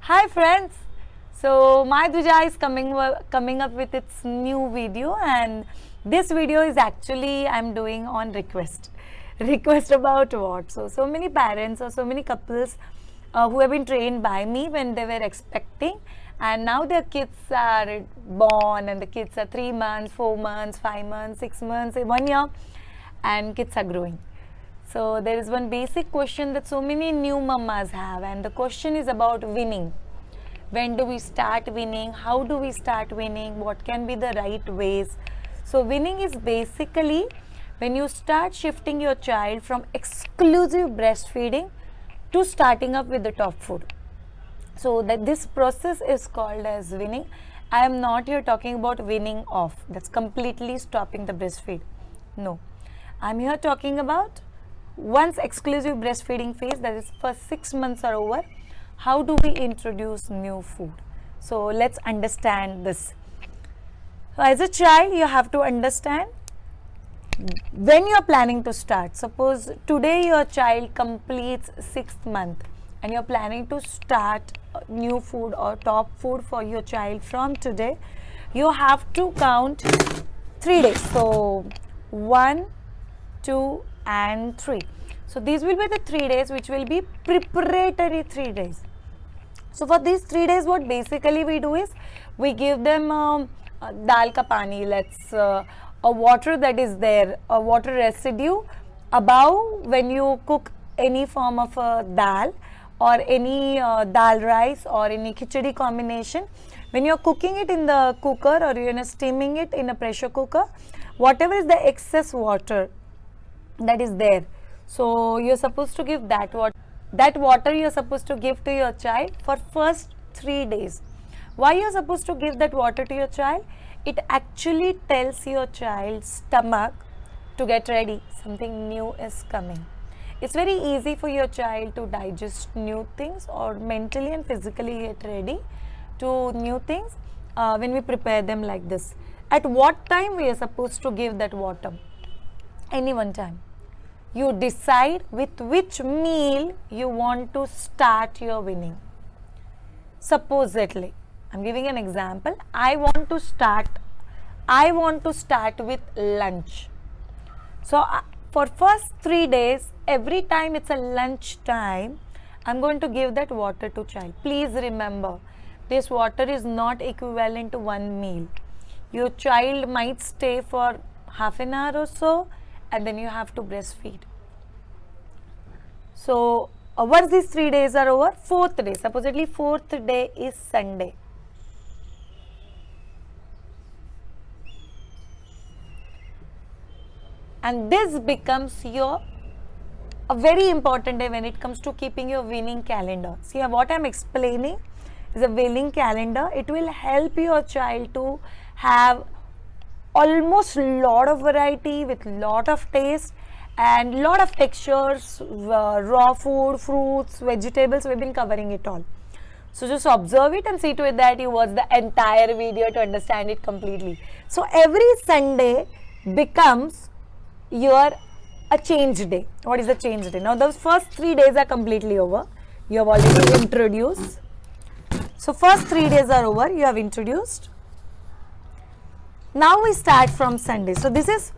Hi friends, so my Dvija is coming up with its new video, and this video is actually I'm doing on request. Request about what? So many parents or so many couples who have been trained by me when they were expecting, and now their kids are born and the kids are 3 months, 4 months, 5 months, 6 months, 1 year, and kids are growing. So there is one basic question that so many new mamas have, and the question is about winning. When do we start winning? How do we start winning? What can be the right ways? So winning is basically when you start shifting your child from exclusive breastfeeding to starting up with the top food. So that this process is called as winning. I am not here talking about winning off. That's completely stopping the breastfeed. No. I'm here talking about once exclusive breastfeeding phase, that is for 6 months are over, how do we introduce new food? So let's understand this. So as a child, you have to understand when you are planning to start. Suppose today your child completes 6th month and you are planning to start new food or top food for your child from today. You have to count 3 days. So 1, 2 and 3. So these will be the 3 days which will be preparatory 3 days. So for these 3 days, what basically we do is we give them dal ka pani, a water that is there, a water residue above when you cook any form of dal or any dal rice or any khichdi combination. When you are cooking it in the cooker or you are steaming it in a pressure cooker, whatever is the excess water that is there, so you're supposed to give that water. That water you're supposed to give to your child for first 3 days. Why you're supposed to give that water to your child? It actually tells your child's stomach to get ready. Something new is coming. It's very easy for your child to digest new things or mentally and physically get ready to new things when we prepare them like this. At what time we are supposed to give that water? Any one time. You decide with which meal you want to start your winning. Supposedly, I'm giving an example. I want to start with lunch. So for first 3 days, every time it's a lunch time, I'm going to give that water to child. Please remember, this water is not equivalent to one meal. Your child might stay for half an hour or so, and then you have to breastfeed. So once these 3 days are over, 4th day, supposedly 4th day is Sunday. And this becomes a very important day when it comes to keeping your winning calendar. See, what I am explaining is a winning calendar. It will help your child to have almost lot of variety with lot of taste and lot of textures, raw food, fruits, vegetables. We've been covering it all. So just observe it and see to it that you watch the entire video to understand it completely. So every Sunday becomes a change day. What is the change day? Now those first 3 days are completely over. You have already introduced. So first 3 days are over. You have introduced. Now we start from Sunday. So this is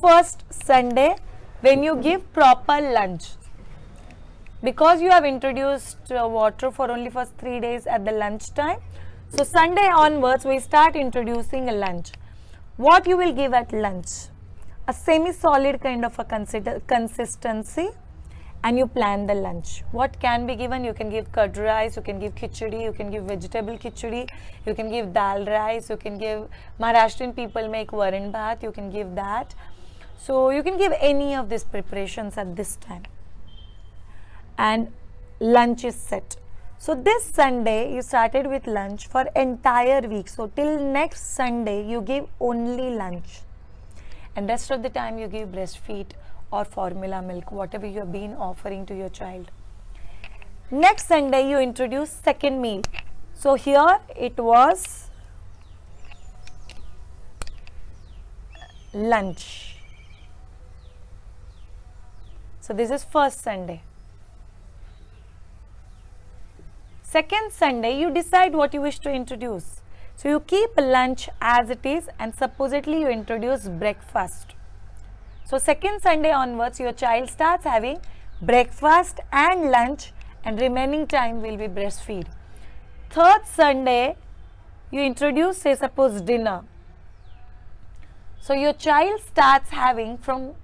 first Sunday when you give proper lunch. Because you have introduced water for only first 3 days at the lunch time. So Sunday onwards we start introducing a lunch. What you will give at lunch? A semi-solid kind of a consistency, and you plan the lunch. What can be given? You can give curd rice, you can give khichdi, you can give vegetable khichdi, you can give dal rice, you can give, Maharashtrian people make varan bhat, you can give that. So you can give any of these preparations at this time. And lunch is set. So this Sunday you started with lunch for entire week. So till next Sunday you give only lunch. And rest of the time you give breastfeed or formula milk, whatever you have been offering to your child. Next Sunday you introduce second meal. So here it was lunch. So this is first Sunday. Second Sunday, you decide what you wish to introduce. So you keep lunch as it is and supposedly you introduce breakfast. So second Sunday onwards, your child starts having breakfast and lunch and remaining time will be breastfeed. Third Sunday, you introduce, say suppose, dinner. So your child starts having from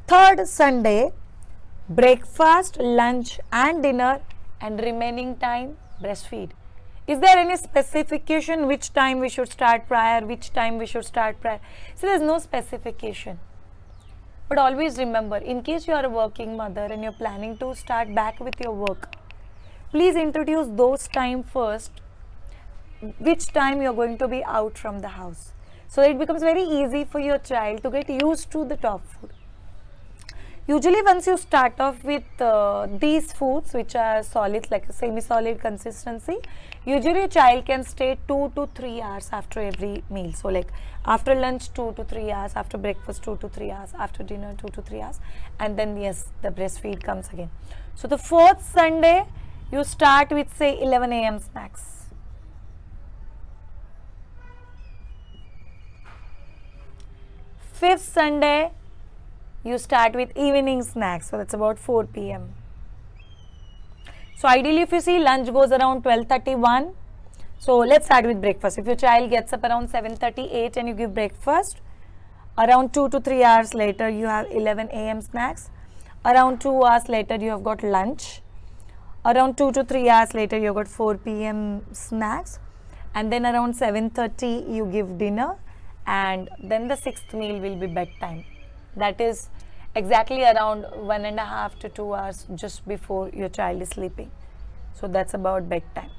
third Sunday breakfast, lunch and dinner and remaining time breastfeed. Is there any specification which time we should start prior, which time we should start prior? So there is no specification. But always remember, in case you are a working mother and you're planning to start back with your work, please introduce those time first, which time you're going to be out from the house. So it becomes very easy for your child to get used to the top food. Usually once you start off with these foods which are solids, like a semi-solid consistency, usually a child can stay 2 to 3 hours after every meal. So like after lunch 2 to 3 hours, after breakfast 2 to 3 hours, after dinner 2 to 3 hours, and then yes, the breastfeed comes again. So the fourth Sunday, you start with say 11 a.m. snacks. Fifth Sunday, you start with evening snacks, so that's about 4 p.m. So ideally if you see, lunch goes around 12:31. So let's start with breakfast. If your child gets up around 7:38 and you give breakfast, around 2 to 3 hours later you have 11 a.m. snacks. Around 2 hours later you have got lunch. Around 2 to 3 hours later you have got 4 p.m. snacks. And then around 7:30 you give dinner. And then the sixth meal will be bedtime. That is exactly around 1.5 to 2 hours just before your child is sleeping. So that's about bedtime.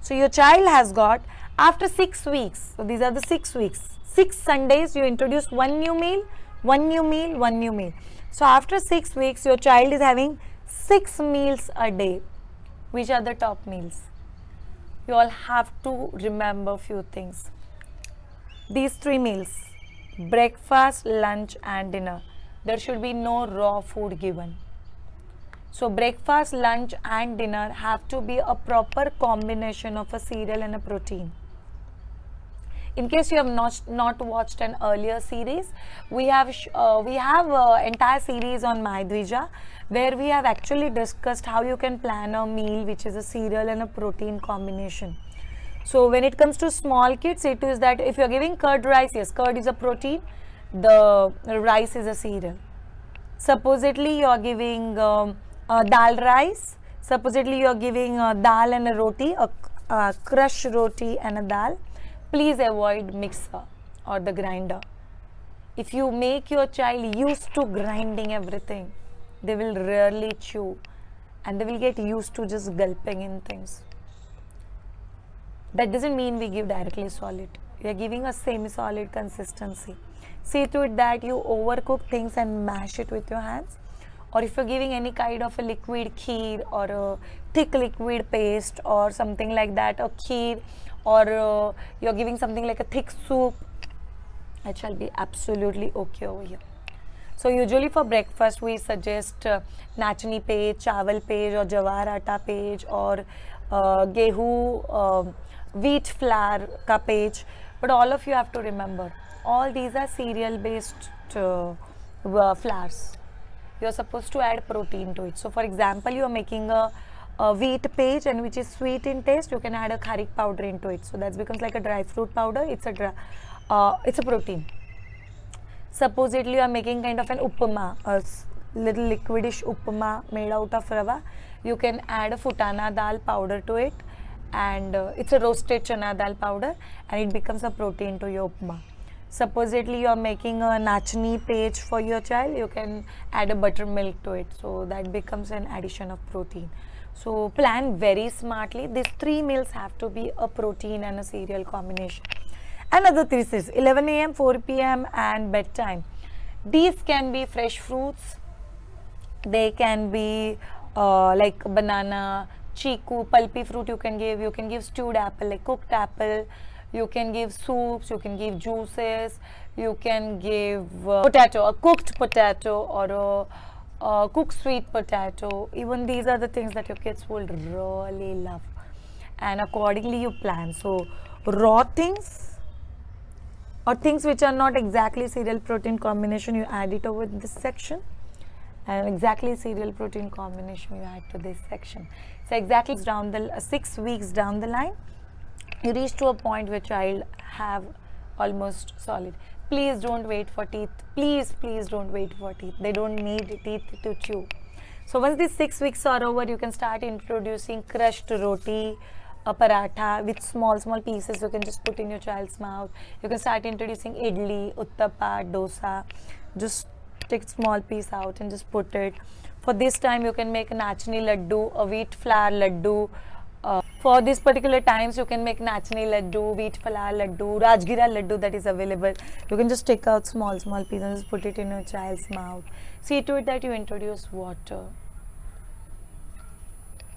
So your child has got, after 6 weeks, so these are the 6 weeks, 6 Sundays you introduce one new meal, one new meal, one new meal. So after 6 weeks your child is having 6 meals a day. Which are the top meals? You all have to remember few things. These 3 meals, breakfast, lunch and dinner, there should be no raw food given. So breakfast, lunch and dinner have to be a proper combination of a cereal and a protein. In case you have not watched an earlier series, we have entire series on my Dvija, where we have actually discussed how you can plan a meal which is a cereal and a protein combination. So when it comes to small kids, it is that if you are giving curd rice, yes, curd is a protein, the rice is a cereal. Supposedly you are giving dal rice, supposedly you are giving dal and a roti, a crushed roti and a dal. Please avoid mixer or the grinder. If you make your child used to grinding everything, they will rarely chew and they will get used to just gulping in things. That doesn't mean we give directly solid. We are giving a semi-solid consistency. See to it that you overcook things and mash it with your hands. Or if you're giving any kind of a liquid kheer or a thick liquid paste or something like that, a kheer, or you're giving something like a thick soup, it shall be absolutely okay over here. So usually for breakfast we suggest nachni page, chawal page or jawar atta page or gehu wheat flour ka page. But all of you have to remember, all these are cereal based flours. You are supposed to add protein to it. So for example, you are making a wheat page and which is sweet in taste, you can add a kharik powder into it. So that becomes like a dry fruit powder. It's a protein. Supposedly you are making kind of an upama, a little liquidish upama made out of rava. You can add a futana dal powder to it, and it's a roasted chana dal powder, and it becomes a protein to your upma. Supposedly you are making a nachni page for your child, you can add a buttermilk to it, so that becomes an addition of protein. So plan very smartly. These 3 meals have to be a protein and a cereal combination. Another 3 is 11 a.m., 4 p.m. and bedtime. These can be fresh fruits, they can be like banana, chiku, pulpy fruit you can give stewed apple, like cooked apple, you can give soups, you can give juices, you can give potato, a cooked potato or cook sweet potato. Even these are the things that your kids will really love, and accordingly you plan. So raw things or things which are not exactly cereal protein combination, you add it over this section, and exactly cereal protein combination you add to this section. So exactly down the 6 weeks down the line, you reach to a point where child have almost solid. Please don't wait for teeth. Please don't wait for teeth. They don't need teeth to chew. So once these 6 weeks are over, you can start introducing crushed roti, a paratha with small pieces. You can just put in your child's mouth. You can start introducing idli, uttapa, dosa. Just take small piece out and just put it. For this time, you can make a nachni laddu, a wheat flour laddu. For this particular times, you can make nachni laddu, wheat flour laddu, rajgira laddu that is available. You can just take out small pieces and just put it in your child's mouth. See to it that you introduce water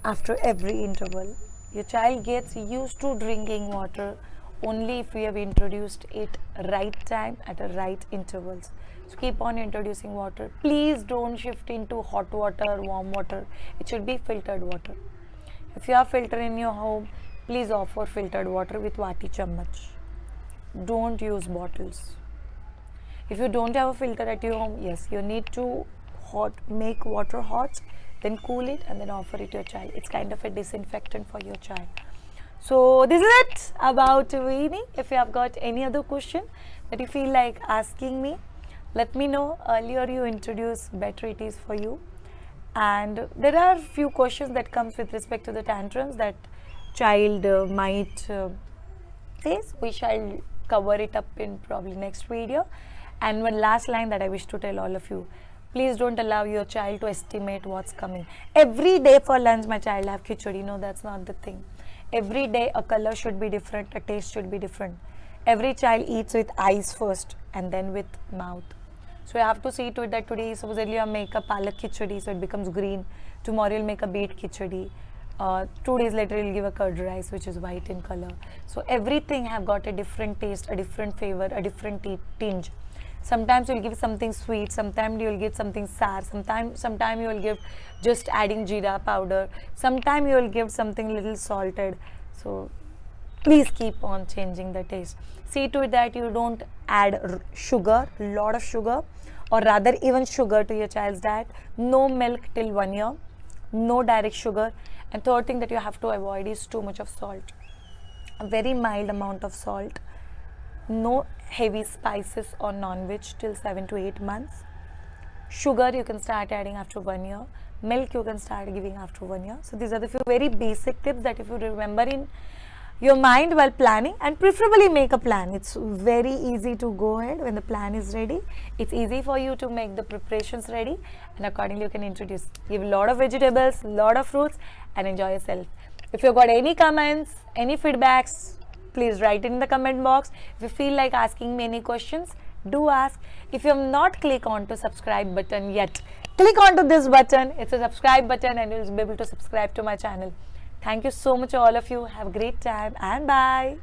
after every interval. Your child gets used to drinking water only if we have introduced it right time at a right intervals. So keep on introducing water. Please don't shift into hot water, warm water. It should be filtered water. If you have filter in your home, please offer filtered water with vati chammach. Don't use bottles. If you don't have a filter at your home, yes, you need to make water hot, then cool it and then offer it to your child. It's kind of a disinfectant for your child. So this is it about weaning. If you have got any other question that you feel like asking me, let me know. Earlier you introduced, better it is for you. And there are few questions that comes with respect to the tantrums that child might face. We shall cover it up in probably next video. And one last line that I wish to tell all of you: please don't allow your child to estimate what's coming. Every day for lunch my child have khichdi. No, that's not the thing. Every day a color should be different, a taste should be different. Every child eats with eyes first and then with mouth. So you have to see to it that today supposedly you make a palak khichdi, so it becomes green. Tomorrow you'll make a beet khichdi. 2 days later you'll give a curd rice which is white in color. So everything have got a different taste, a different flavor, a different tinge. Sometimes you'll give something sweet, sometimes you'll give something sour, sometimes you will give just adding jeera powder, sometimes you will give something little salted. So please keep on changing the taste. See to it that you don't add sugar, lot of sugar, or rather even sugar to your child's diet. No milk till 1 year, no direct sugar. And third thing that you have to avoid is too much of salt. A very mild amount of salt. No heavy spices or non-veg till 7 to 8 months. Sugar you can start adding after 1 year. Milk you can start giving after 1 year. So these are the few very basic tips that if you remember in your mind while planning, and preferably make a plan. It's very easy to go ahead when the plan is ready. It's easy for you to make the preparations ready, and accordingly you can introduce. Give a lot of vegetables, lot of fruits, and enjoy yourself. If you've got any comments, any feedbacks, please write it in the comment box. If you feel like asking me any questions, do ask. If you have not clicked on to subscribe button yet, click on to this button. It's a subscribe button and you'll be able to subscribe to my channel. Thank you so much all of you. Have a great time and bye.